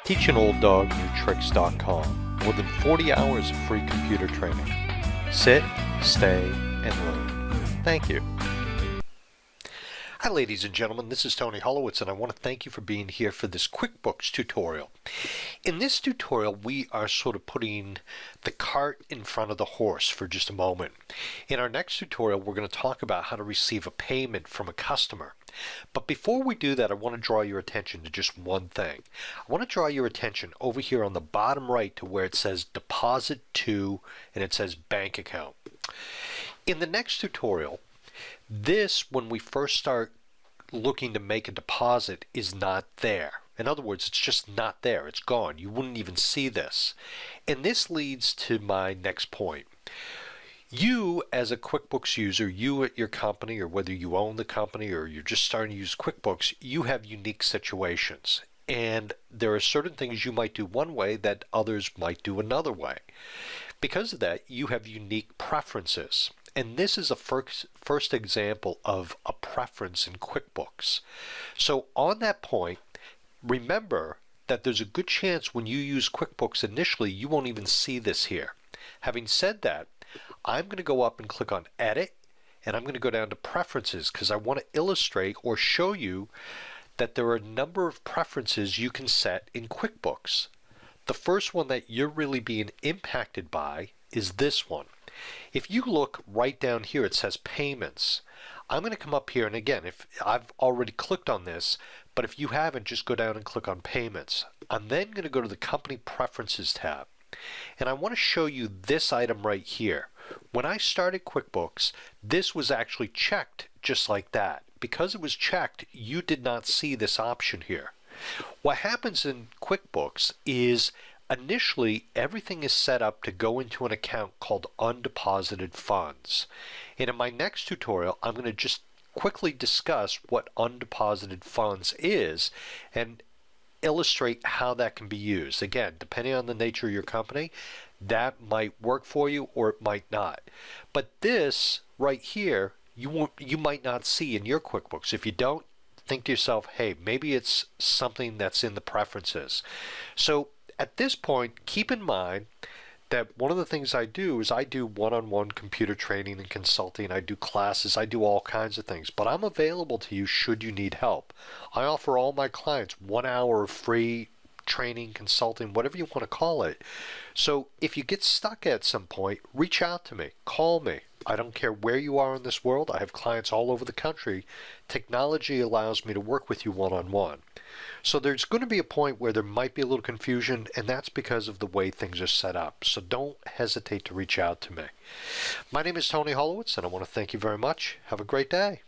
TeachAnOldDogNewTricks.com. More than 40 hours of free computer training. Sit, stay, and learn. Thank you. Hi ladies and gentlemen, this is Tony Holowitz and I want to thank you for being here for this QuickBooks tutorial. In this tutorial we are sort of putting the cart in front of the horse for just a moment. In our next tutorial we're going to talk about how to receive a payment from a customer. But before we do that, I want to draw your attention to just one thing. I want to draw your attention over here on the bottom right to where it says Deposit To and it says Bank Account. In the next tutorial, this, when we first start looking to make a deposit, is not there. In other words, it's just not there. It's gone. You wouldn't even see this. And this leads to my next point. You, as a QuickBooks user, you at your company, or whether you own the company or you're just starting to use QuickBooks, you have unique situations. And there are certain things you might do one way that others might do another way. Because of that, you have unique preferences. And this is a first example of a preference in QuickBooks. So on that point, remember that there's a good chance when you use QuickBooks initially, you won't even see this here. Having said that, I'm going to go up and click on Edit, and I'm going to go down to Preferences because I want to illustrate or show you that there are a number of preferences you can set in QuickBooks. The first one that you're really being impacted by is this one. If you look right down here, it says Payments. I'm going to come up here, and again, if I've already clicked on this, but if you haven't, just go down and click on Payments. I'm then going to go to the Company Preferences tab, and I want to show you this item right here. When I started QuickBooks, this was actually checked just like that. Because it was checked, you did not see this option here. What happens in QuickBooks is initially, everything is set up to go into an account called Undeposited Funds. And in my next tutorial, I'm going to just quickly discuss what Undeposited Funds is and illustrate how that can be used. Again, depending on the nature of your company, that might work for you or it might not. But this right here, you might not see in your QuickBooks. If you don't, think to yourself, hey, maybe it's something that's in the preferences. So at this point, keep in mind that one of the things I do is I do one-on-one computer training and consulting. I do classes. I do all kinds of things. But I'm available to you should you need help. I offer all my clients 1 hour of free training, consulting, whatever you want to call it. So if you get stuck at some point, reach out to me. Call me. I don't care where you are in this world. I have clients all over the country. Technology allows me to work with you one-on-one. So there's going to be a point where there might be a little confusion, and that's because of the way things are set up. So don't hesitate to reach out to me. My name is Tony Holowitz, and I want to thank you very much. Have a great day.